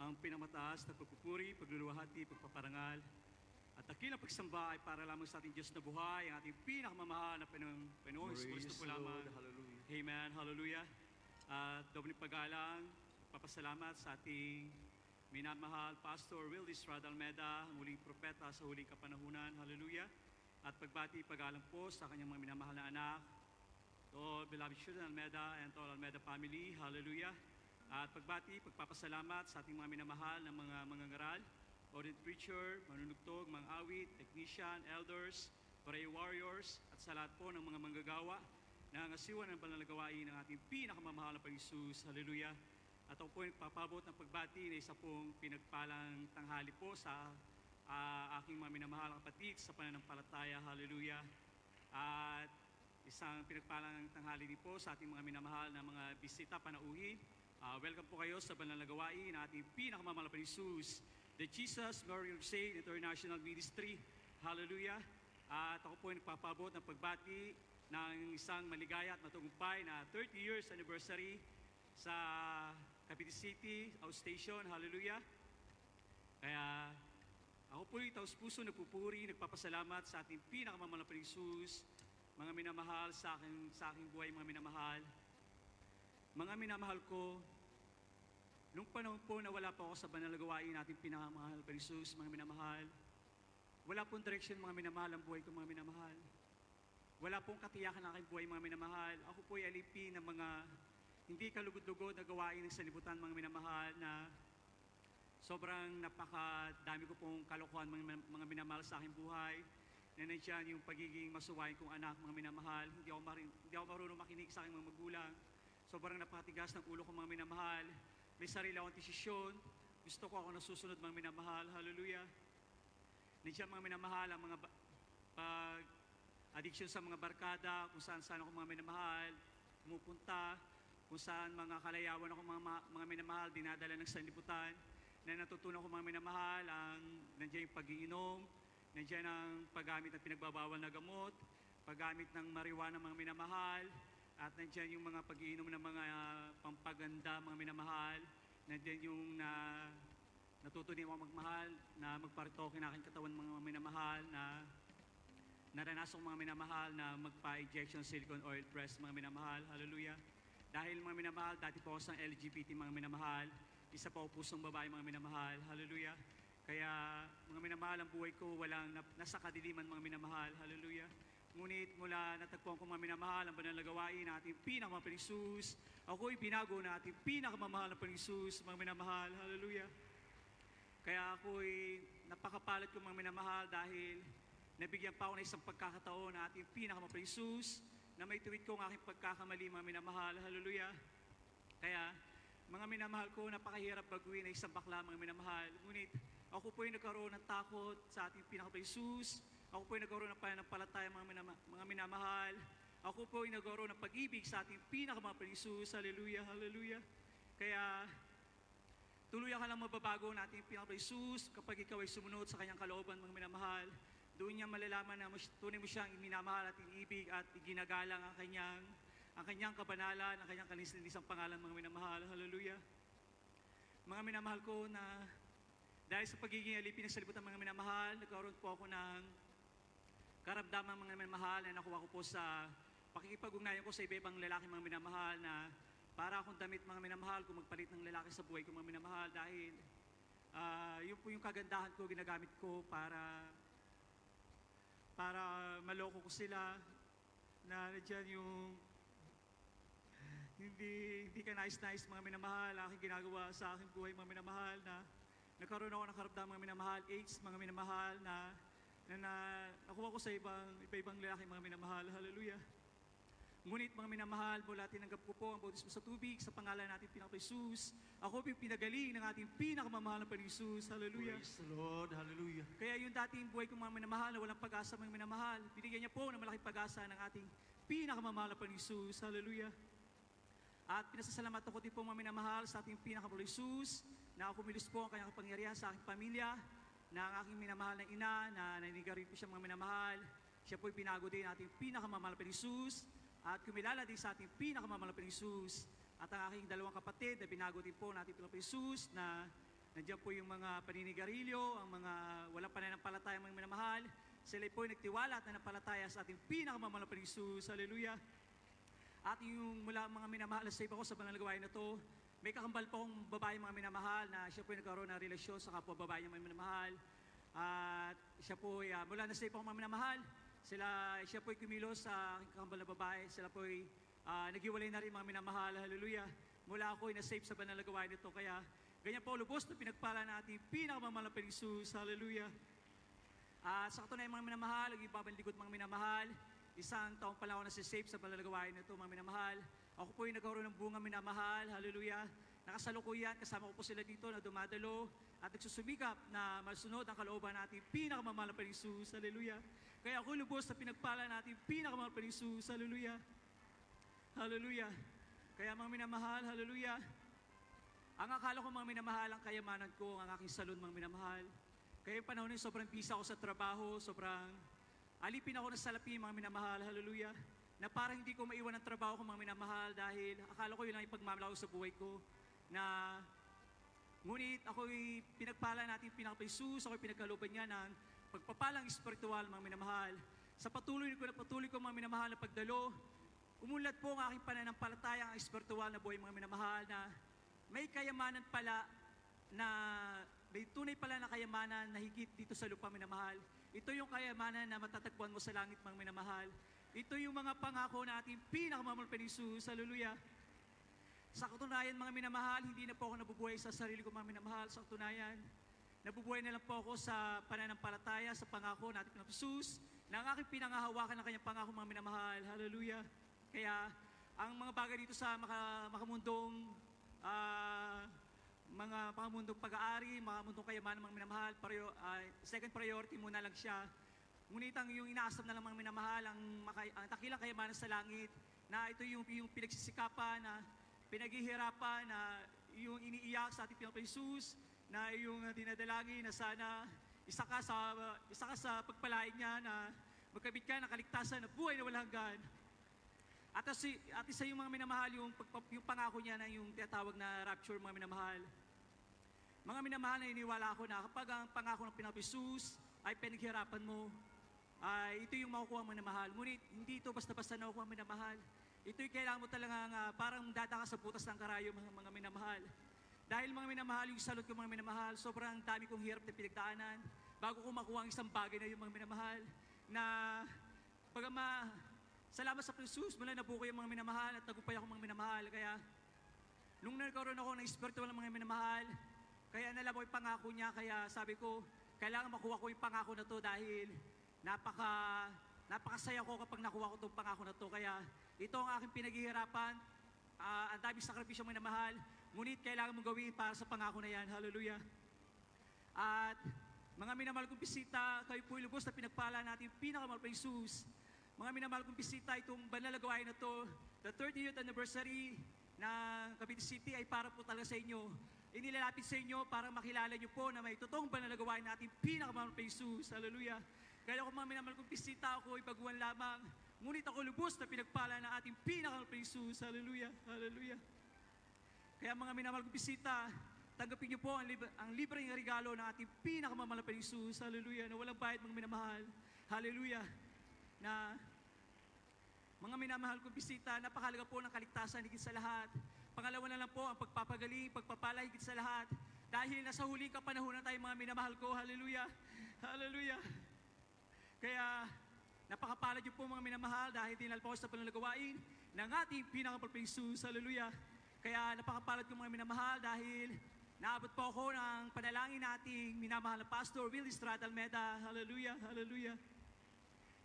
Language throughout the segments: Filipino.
ang pinamataas na pagpupuri, pagluluwahati, pagpaparangal, at dakilang pagsamba ay para lamang sa ating Diyos na buhay, ang ating pinakamamahal na Panginoong Kristo po lamang. Hallelujah. Amen. Hallelujah. At doble paggalang, papasalamat sa ating minamahal Pastor Wildis Radalmeda, muling propeta sa huling kapanahunan. Hallelujah. At pagbati paggalang po sa kanyang mga minamahal na anak, to all beloved children Almeda and to all Almeda family. Hallelujah. At pagbati, pagpapasalamat sa ating mga minamahal na mga mangangaral, ordained preacher, manunugtog, mga awit, technician, elders, prayer warriors, at sa lahat po ng mga manggagawa na ngasiwan ng banalagawain ng ating pinakamamahal na Panginoon. Hallelujah. At ako po ay nagpapabot ng pagbati na isa pong pinagpalang tanghali po sa aking mga minamahal na kapatid sa pananampalataya. Hallelujah. At isang pinagpalang tanghali din po sa ating mga minamahal na mga bisita, panauhin. Welcome po kayo sa banalagawain ng ating pinakamamahal na Panginoon, the Jesus Memorial Crusade International Ministry. Hallelujah. At ako po ay nagpapabot ng pagbati ng isang maligaya at matagumpay na 30 years anniversary sa Cavite City Outstation. Hallelujah. Kaya ako po ay taus-puso nagpupuri, nagpapasalamat sa ating pinakamamahal na Panginoon, mga minamahal sa aking buhay, mga minamahal. Mga minamahal ko, nung panahon po na wala pa ako sa banalagawain natin pinakamahal pa ni Jesus, mga minamahal, wala pong direction, mga minamahal, ang buhay ko, mga minamahal. Wala pong katiyakan ng aking buhay, mga minamahal. Ako po ay alipin ng mga hindi kalugod-lugod na gawain ng salibutan, mga minamahal, na sobrang napakadami ko pong kalokohan, mga minamahal sa aking buhay, na nandiyan yung pagiging masuwain kong anak, mga minamahal. Hindi ako marunong makinig sa aking mga magulang. Sobrang napakatigas ng ulo ko, mga minamahal. May sarili akong desisyon. Gusto ko ako nasusunod, mga minamahal. Hallelujah. Nandiyan, mga minamahal, ang mga addiction sa mga barkada, kung saan ako, mga minamahal, pumupunta, kung saan mga kalayawan ako, mga minamahal, dinadala ng sanlibutan, na natutunan ko, mga minamahal, nandiyan yung pag-iinom, nandiyan ang paggamit ng pinagbabawal na gamot, paggamit ng marijuana, mga minamahal, at nandiyan yung mga pag-iinom ng mga pampaganda, mga minamahal. Nandiyan yung natutunin ako magmahal, na magparitoke na aking katawan, mga minamahal, na naranasan ko, mga minamahal, na magpa-injection silicone oil press, mga minamahal. Hallelujah. Dahil, mga minamahal, dati po ako sa LGBT, mga minamahal. Isa po ako pusong babae, mga minamahal. Hallelujah. Kaya, mga minamahal, ang buhay ko walang nasa kadiliman, mga minamahal. Hallelujah. Ngunit mula natagpuan ko, mga minamahal, ang banalagawain na ating pinakamamahal na Panginoon. Ako'y binago na ating pinakamamahal na Panginoon, mga minamahal. Hallelujah. Kaya ako'y napakapalat ko, mga minamahal, dahil nabigyan pa ako ng isang pagkakataon na ating pinakamamahal na Panginoon, na may tuwid ko ang aking pagkakamali, mga minamahal. Hallelujah. Kaya, mga minamahal ko, napakahirap baguhin na isang bakla, mga minamahal. Ngunit ako po ay nagkaroon ng takot sa ating pinakamamahal na Panginoon. Ako po ay nagkaroon ng pananampalataya, mga minamahal. Ako po ay nagkaroon ng pag-ibig sa ating pinakamamahal na Panginoon. Hallelujah, hallelujah. Kaya, tuluyan ka lang mababago ng ating pinakamamahal na Panginoon kapag ikaw ay sumunod sa kanyang kalooban, mga minamahal. Doon niya malalaman na tunay mo siyang minamahal at iniibig at iginagalang ang kanyang kabanalan, ang kanyang kalis-lisang pangalan, mga minamahal. Hallelujah. Mga minamahal ko, na dahil sa pagiging alipin ng salibutan, mga minamahal, nagkaroon po ako ng karamdaman, mga minamahal, na nakuha ko po sa pakikipag-ugnayan ko sa iba-ibang lalaki, mga minamahal, na para akong damit, mga minamahal, kung magpalit ng lalaki sa buhay ko, mga minamahal, dahil yun po yung kagandahan ko, ginagamit ko para maloko ko sila, na nandiyan yung hindi ka nice, mga minamahal, aking ginagawa sa aking buhay, mga minamahal, na nagkaroon ako ng karamdaman, mga minamahal, AIDS, mga minamahal, na nakuha ko sa iba-ibang lalaki, mga minamahal. Hallelujah. Ngunit, mga minamahal, mula tinanggap ko po ang bautismo sa tubig sa pangalan natin pinakamamahal na Jesus. Ako po yung pinagaling ng ating pinakamamahal na Panginoon Jesus. Hallelujah. Praise the Lord. Hallelujah. Kaya yung dating buhay kong, mga minamahal, na walang pag-asa, mga minamahal, binigyan niya po ng malaking pag-asa ng ating pinakamamahal na Panginoon Jesus. Hallelujah. At pinasasalamatan ko din po, mga minamahal, sa ating pinakamamahal na Jesus, na kumilos po ang kanyang kapangyarihan sa aking pamilya, na ang aking minamahal na ina, na naninigarin po siya, mga minamahal. Siya po'y pinago din ating pinakamamahal na Jesus, at kumilala din sa ating pinakamamahal na Jesus. At ang aking dalawang kapatid na binago din po natin pinakamamahal na Jesus, na nandiyan po yung mga paninigarilyo, ang mga walang pananampalataya mga minamahal. Sila po ay nagtiwala at nanampalataya sa ating pinakamamahal na Panginoon. Hallelujah. At yung mula mga minamahal, save ako sa banal na gawain na to. May kakambal po akong babae mga minamahal na siya po ay nagkaroon ng relasyon sa kapwa babae niya mga minamahal. At siya po ay mula na save ako mga minamahal. Siya po ay kumilos sa aking kakambal na babae. Sila po ay naghiwalay na rin mga minamahal. Hallelujah. Mula ako ay na-save sa banal na gawain nito. Kaya ganyan po lubos na pinagpala natin pinakamamahal na Panginoon. Hallelujah. Sa katunayan mga minamahal, ang ibabanlikod mga minamahal, isang taong pala ako nasi-save sa banal na gawain nito mga minamahal. Ako po ay nagkaroon ng bunga minamahal. Hallelujah. Nakasalukuyan, kasama ko po sila dito na dumadalo at nagsusumikap na masunod ang kalooban natin pinakamamahal na Panginoon. Hallelujah. Kaya ako lubos na pinagpala natin pinakamamahal na Panginoon. Hallelujah. Hallelujah. Kaya mga minamahal, hallelujah. Ang akala ko mga minamahal, ang kayamanan ko, ang aking salon mga minamahal. Kaya yung panahon sobrang bisa ako sa trabaho, sobrang alipin ako na salapi mga minamahal, hallelujah. Na parang hindi ko maiwan ang trabaho ko mga minamahal dahil akala ko yun lang ipagmamalaw sa buhay ko. Ngunit ako'y pinagpala natin pinaka-Jesus, ako'y pinagkalooban niya ng pagpapalang espiritual mga minamahal. Sa patuloy ko mga minamahal na pagdalo, umunlad po ang aking pananampalataya ang espiritual na buhay mga minamahal na may kayamanan pala na may tunay pala na kayamanan na higit dito sa lupa minamahal. Ito yung kayamanan na matatagpuan mo sa langit mga minamahal. Ito yung mga pangako na ating pinakamamahal pa ni Jesus. Hallelujah. Sa katunayan mga minamahal, hindi na po ako nabubuhay sa sarili ko mga minamahal. Sa katunayan, nabubuhay na lang po ako sa pananampalataya, sa pangako na ating Jesus, na ang aking pinangahawakan ng kanyang pangako mga minamahal. Hallelujah. Kaya ang mga bagay dito sa makamundong pag-aari, makamundong kayamanan mga minamahal, second priority muna lang siya. Ngunit ang yung inaasam na lang mga minamahal, ang takilang kayamanan sa langit, na ito yung pinagsisikapan, na pinaghihirapan, na yung iniiyak sa ating Panginoong Jesus, na yung dinadalangin na sana isa ka sa pagpalain niya na magkabit ka ng kaligtasan na buhay na walang hanggan. At isa yung mga minamahal, yung pangako niya na yung tinatawag na rapture mga minamahal. Mga minamahal, na iniwala ako na kapag ang pangako ng Panginoong Jesus ay pinaghirapan mo, ito yung makukuha mo minamahal. Ngunit hindi ito basta-basta nakukuha mo minamahal. Ito yung kailangan mo talagang parang dadaka sa butas ng karayo mga minamahal. Dahil mga minamahal, yung salot ko mga minamahal, sobrang dami kong hirap na pinagdaanan bago ko makuha ang isang bagay na yung mga minamahal na salamat sa Jesus, mula nabuko yung mga minamahal at nagumpay ako mga minamahal. Kaya nung nagkaroon ako ng spiritual ng mga minamahal, kaya nalam ko yung pangako niya, kaya sabi ko, kailangan makuha ko yung pangako na to dahil napakasaya ko kapag nakuha ko itong pangako na to. Kaya ito ang aking pinaghihirapan, ang daming sakripisyo mga minamahal, ngunit kailangan mong gawin para sa pangako na yan. Hallelujah. At mga minamahal kong bisita, kayo po ilubos na pinagpala natin pinakamahal pa Jesus. Mga minamahal kong bisita, itong banal na gawain na to, the 30th anniversary ng Cavite City ay para po talaga sa inyo. Inilalapit sa inyo para makilala nyo po na may totoong banal na gawain natin pinakamahal pa Jesus. Hallelujah. Kaya kung mga minamahal kong bisita, ako ay baguhan lamang. Ngunit ako lubos na pinagpala ng ating pinakamahal pa Jesus. Hallelujah. Hallelujah. Kaya mga minamahal kong bisita, tanggapin niyo po ang libreng regalo ng ating pinakamamahal pa Jesus. Hallelujah. Na walang bayad mga minamahal. Hallelujah. Na mga minamahal kong bisita, napakahalaga po ng kaligtasan higit sa lahat. Pangalawa na lang po ang pagpapagaling, pagpapala higit sa lahat. Dahil nasa huling kapanahunan tayo mga minamahal ko. Hallelujah. Hallelujah. Kaya napakapalad niyo po mga minamahal dahil dinalpawas sa panalagawain ng ating pinakamahal pa Jesus. Hallelujah. Kaya napakapalad ko mga minamahal dahil naabot po ako ng panalangin nating minamahal na Pastor Will Estrada Almeda. Hallelujah. Hallelujah.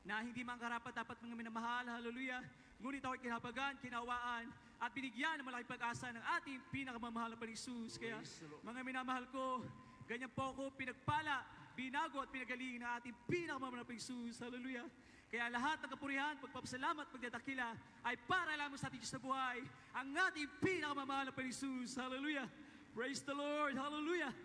Na hindi man karapat dapat mga minamahal, hallelujah, ngunit ako'y kinabagan, kinawaan, at binigyan ng malaking pag-asa ng ating pinakamamahal na Jesus. Kaya mga minamahal ko, ganyan po ako pinagpala, binago at pinagaling ng ating pinakamamahal na Jesus. Hallelujah. Kaya lahat ng kapurihan, pagpapasalamat, pagdadakila ay para lamang sa ating Diyos na buhay, ang ating pinakamamahal na Jesus. Hallelujah. Praise the Lord. Hallelujah.